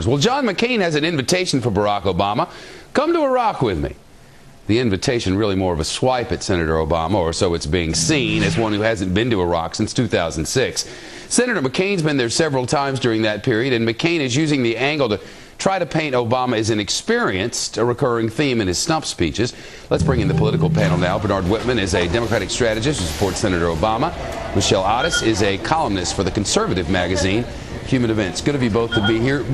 Well, John McCain has an invitation for Barack Obama. Come to Iraq with me. The invitation really more of a swipe at Senator Obama, or so it's being seen, as one who hasn't been to Iraq since 2006. Senator McCain's been there several times during that period, and McCain is using the angle to try to paint Obama as inexperienced, a recurring theme in his stump speeches. Let's bring in the political panel now. Bernard Whitman is a Democratic strategist who supports Senator Obama. Michelle Otis is a columnist for the conservative magazine Human Events. Good of you both to be here.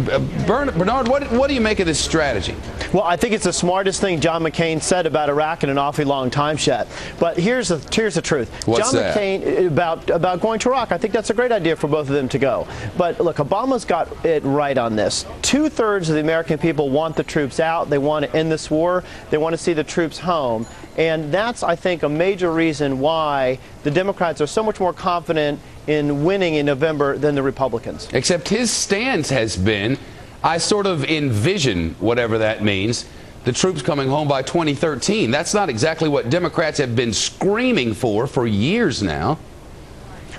Bernard, what do you make of this strategy? Well, I think it's the smartest thing John McCain said about Iraq in an awfully long time, Chet. But here's the truth. What's John McCain, about going to Iraq, I think that's a great idea for both of them to go. But look, Obama's got it right on this. 2/3 of the American people want the troops out. They want to end this war. They want to see the troops home. And that's, I think, a major reason why the Democrats are so much more confident in winning in November than the Republicans. Except his stance has been, I sort of envision, whatever that means, the troops coming home by 2013. That's not exactly what Democrats have been screaming for years now.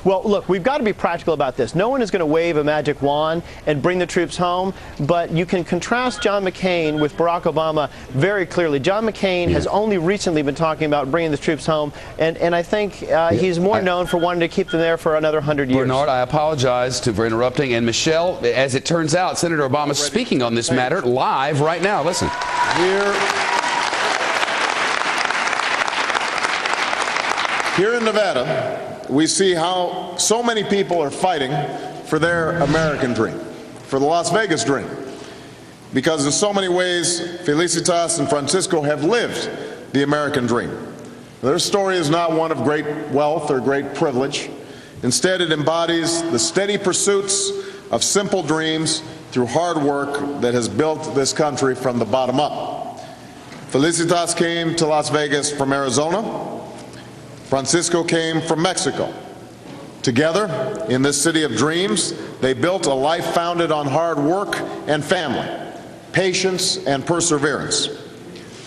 Well, look, we've got to be practical about this. No one is going to wave a magic wand and bring the troops home, but you can contrast John McCain with Barack Obama very clearly. John McCain has only recently been talking about bringing the troops home, and I think he's more known for wanting to keep them there for another 100 years. Bernard, I apologize for interrupting. And Michelle, as it turns out, Senator Obama is speaking on this matter live right now. Listen. Here in Nevada, we see how so many people are fighting for their American dream, for the Las Vegas dream, because in so many ways, Felicitas and Francisco have lived the American dream. Their story is not one of great wealth or great privilege. Instead, it embodies the steady pursuits of simple dreams through hard work that has built this country from the bottom up. Felicitas came to Las Vegas from Arizona. Francisco came from Mexico. Together, in this city of dreams, they built a life founded on hard work and family, patience and perseverance.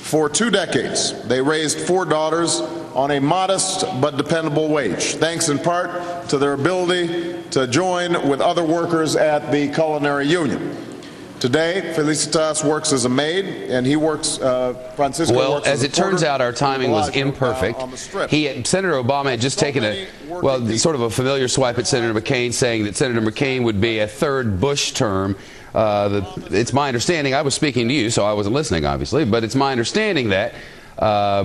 For 2 decades, they raised 4 daughters on a modest but dependable wage, thanks in part to their ability to join with other workers at the Culinary Union. Today, Felicitas works as a maid, and he works, Francisco well, works as it turns out, our timing was imperfect. Senator Obama had just taken sort of a familiar swipe at Senator McCain, saying that Senator McCain would be a third Bush term. It's my understanding, I was speaking to you, so I wasn't listening, obviously, but it's my understanding that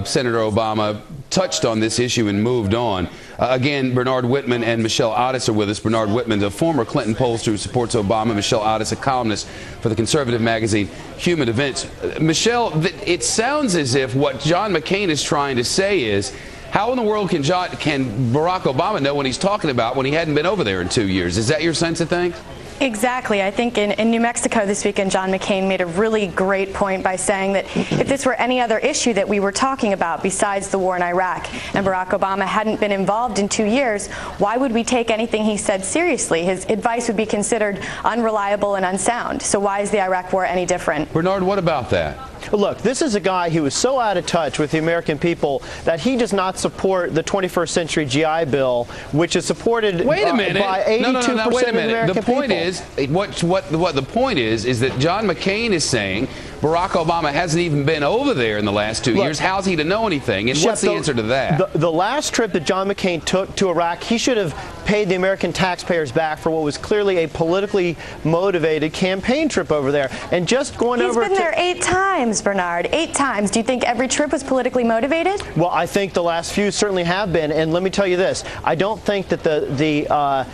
Senator Obama touched on this issue and moved on. Again, Bernard Whitman and Michelle Otis are with us. Bernard Whitman, the former Clinton pollster who supports Obama. Michelle Otis, a columnist for the conservative magazine Human Events. Michelle, it sounds as if what John McCain is trying to say is, how in the world can Barack Obama know what he's talking about when he hadn't been over there in 2 years? Is that your sense of things? Exactly. I think in New Mexico this weekend, John McCain made a really great point by saying that if this were any other issue that we were talking about besides the war in Iraq and Barack Obama hadn't been involved in 2 years, why would we take anything he said seriously? His advice would be considered unreliable and unsound. So why is the Iraq war any different? Bernard, what about that? Look, this is a guy who is so out of touch with the American people that he does not support the 21st century GI Bill, which is supported by 82% wait a minute. of American the point people. Is, what the point is that John McCain is saying Barack Obama hasn't even been over there in the last 2 years. How's he to know anything? And what's the answer to that? The last trip that John McCain took to Iraq, he should have paid the American taxpayers back for what was clearly a politically motivated campaign trip over there. And just going over... He's been there 8 times, Bernard. 8 times. Do you think every trip was politically motivated? Well, I think the last few certainly have been. And let me tell you this. I don't think that the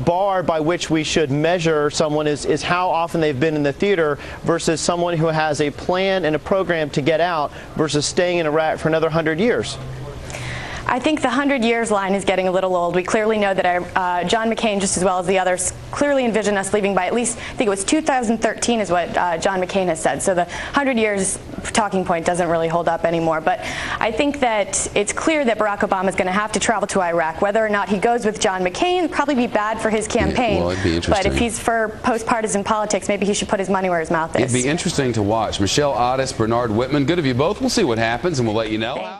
bar by which we should measure someone is how often they've been in the theater versus someone who has a plan and a program to get out versus staying in Iraq for another 100 years. I think the 100 years line is getting a little old. We clearly know that John McCain, just as well as the others, clearly envisioned us leaving by at least, I think it was 2013 is what John McCain has said. So the 100 years talking point doesn't really hold up anymore. But I think that it's clear that Barack Obama is going to have to travel to Iraq. Whether or not he goes with John McCain would probably be bad for his campaign. Yeah, well, it'd be interesting. But if he's for post-partisan politics, maybe he should put his money where his mouth is. It'd be interesting to watch. Michelle Otis, Bernard Whitman, good of you both. We'll see what happens, and we'll let you know.